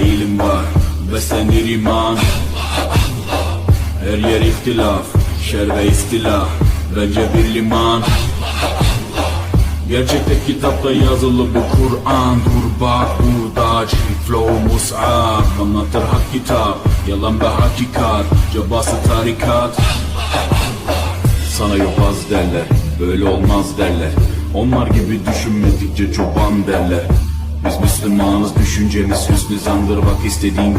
ilim var, beslenir iman. Her yer ihtilaf, şer ve istilah, bence bir liman. Gerçekte kitapta yazılı bu Kur'an. Dur bak burada flow mus'ab, anlatır hak kitap, yalan ve hakikat, cabası tarikat. Sana yobaz derler, böyle olmaz derler. Onlar gibi düşünmedikçe çoban derler. Biz Müslümanız, düşüncemiz hüsnü zandır, bak istediğin ya hak,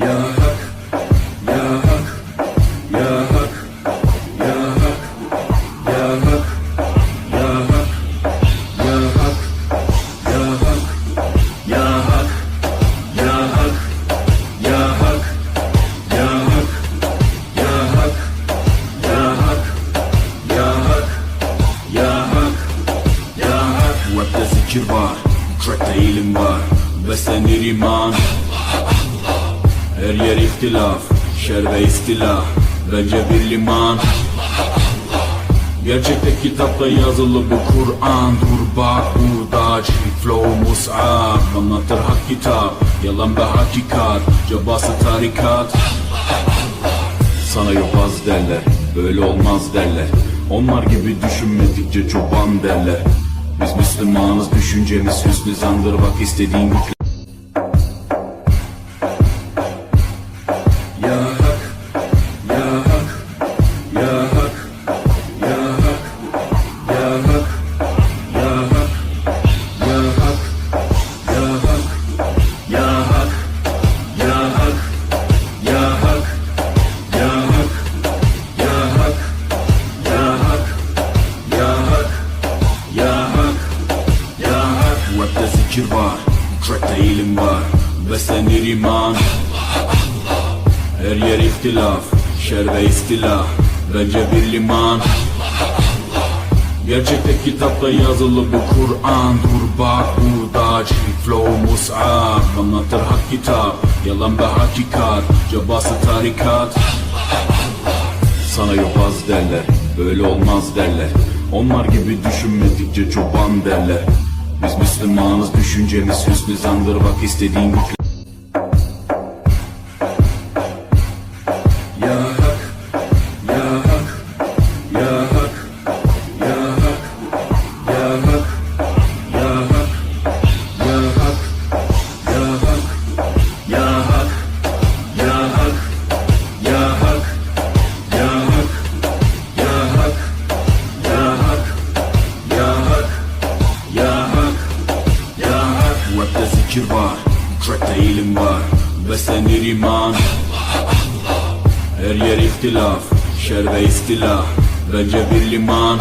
ya hak, ya hak, ya hak, ya hak, ya hak, ya hak, ya hak, ya hak, ya hak, ya hak, ya hak, ya hak, ya hak, ya hak, ya hak, ya hak. Rapte zikir var, trackte ilim var, beslenir iman. Her yer ihtilaf, şer ve istilah, bence bir liman. Gerçekte kitapta yazılı bu Kur'an. Dur bak burada flow mus'ab, anlatır hak kitap, yalan ve hakikat, cabası tarikat. Sana yobaz derler, böyle olmaz derler. Onlar gibi düşünmedikçe çoban derler. Biz Müslümanız, düşüncemiz hüsnü zandır, bak istediğin ya hak, ya hak, ya hak, ya hak, ya hak, ya hak, ya hak, ya hak, ya hak, ya hak, ya hak, ya hak, ya hak, ya hak, ya hak, ya hak, ya hak. Rapte zikir var, trackte ilim var, beslenir iman. Her yer ihtilaf, şer ve istilah, bence bir liman. Gerçekte kitapta yazılı bu Kur'an. Dur bak burada flow mus'ab, anlatır hak kitap, yalan ve hakikat, cabası tarikat. Sana yobaz derler, böyle olmaz derler. Onlar gibi düşünmedikçe çoban derler. Biz Müslümanız, düşüncemiz hüsnü zandır, bak istediğin ya hak, ya hak, ya hak, ya hak, ya hak, ya hak, ya hak, ya hak, ya hak, ya hak, ya hak, ya hak, ya hak, ya hak, ya hak, ya hak, ya hak. Rapte zikir var, trackte ilim var, beslenir iman. Her yer ihtilaf, şer ve istilah, bence bir liman.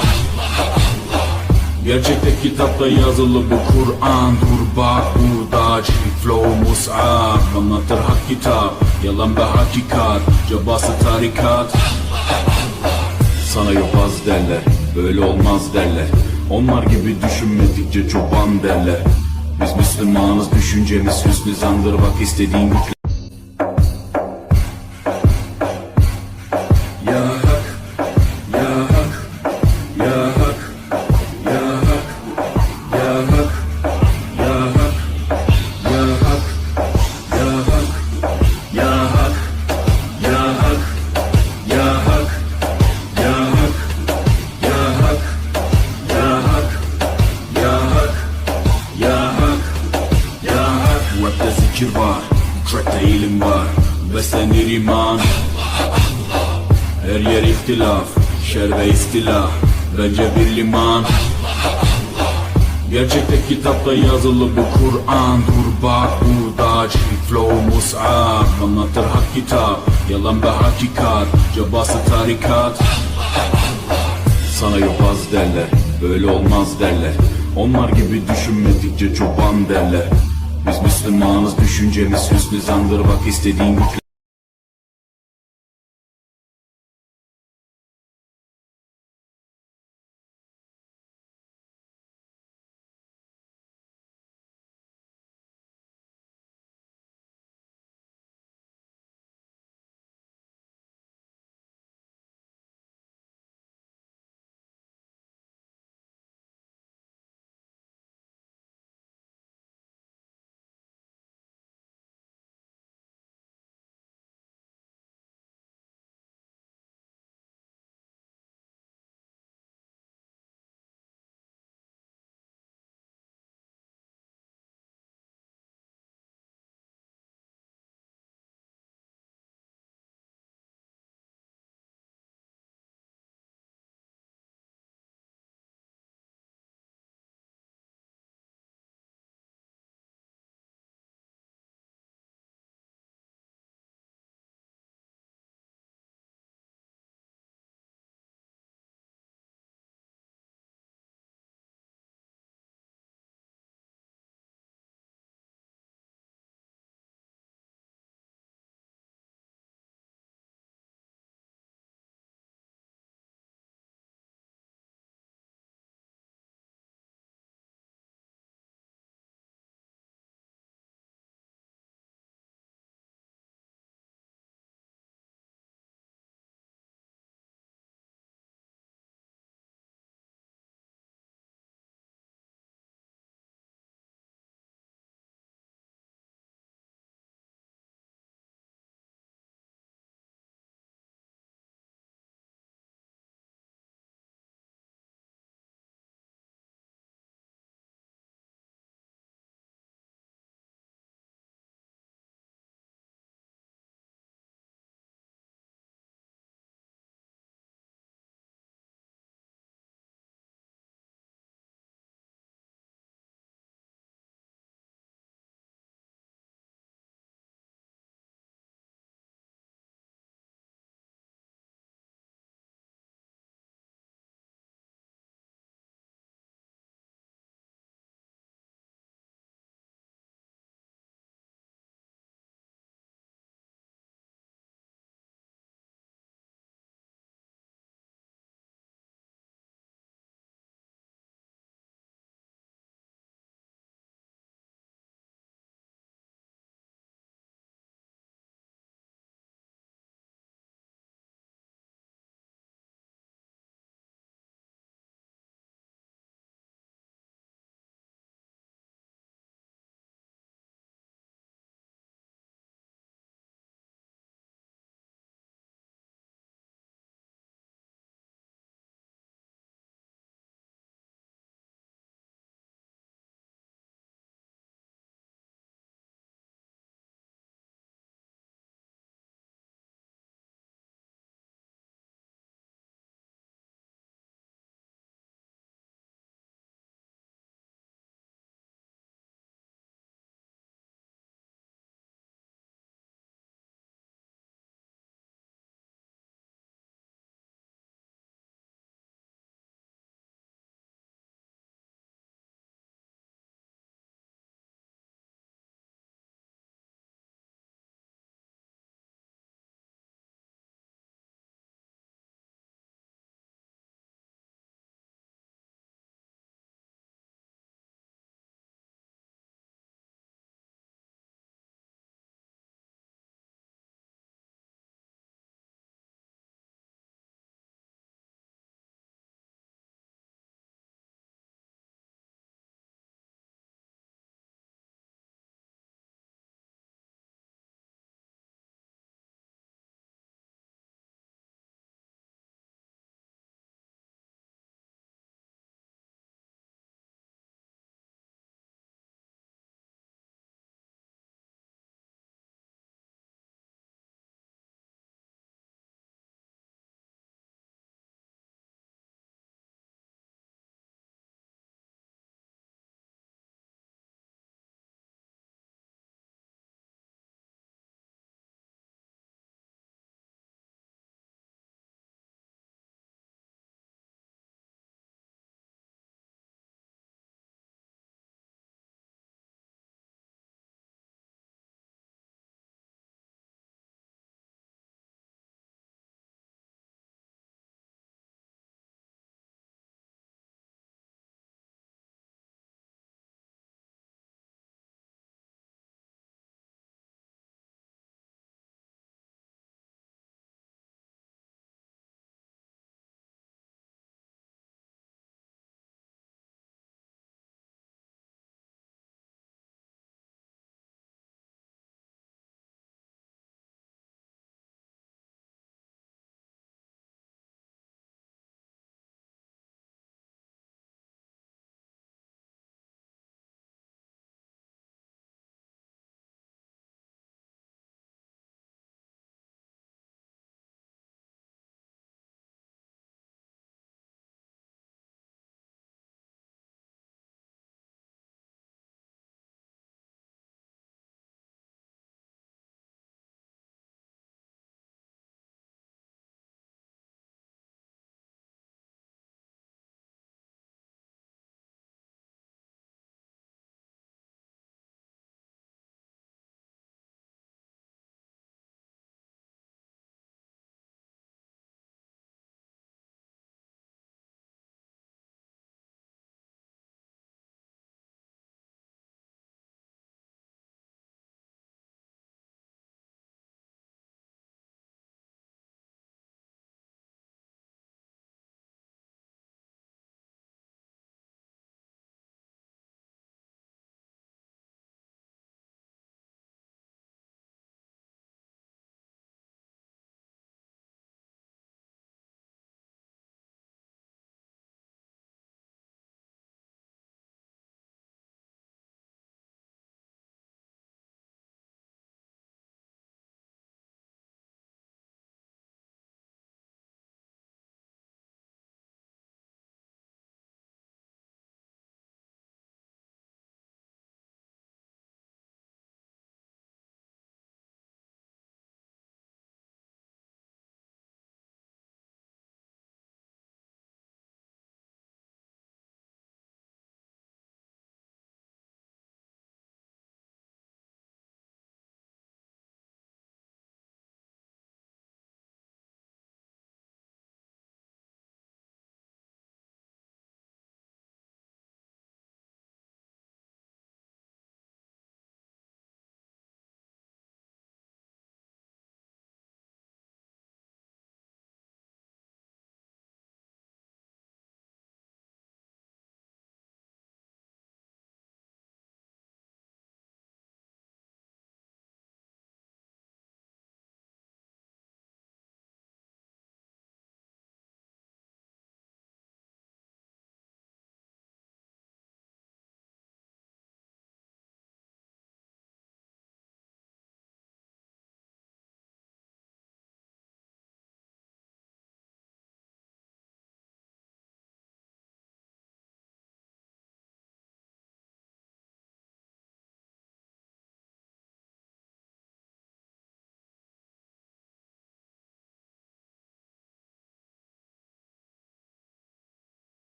Gerçekte kitapta yazılı bu Kur'an. Dur bak burada flow mus'ab, anlatır hak kitap, yalan ve hakikat, cabası tarikat. Sana yobaz derler, böyle olmaz derler. Onlar gibi düşünmedikçe çoban derler. Biz Müslümanız, düşüncemiz hüsnü zandır, bak istediğin ya hak, ya hak, ya hak, ya hak, ya hak, ya hak, ya hak, ya hak, ya hak, ya hak, ya hak, ya hak, ya hak, ya hak, ya hak, ya hak, ya hak. Rapte zikir var, trackte ilim var, beslenir iman. Her yer ihtilaf, şer ve istilah, bence bir liman. Gerçekte kitapta yazılı bu Kur'an. Dur bak burada flow mus'ab, anlatır hak kitap, yalan ve hakikat, cabası tarikat. Sana yobaz derler, böyle olmaz derler. Onlar gibi düşünmedikçe çoban derler. Biz Müslümanız, düşüncemiz hüsnü zandır, bak istediğin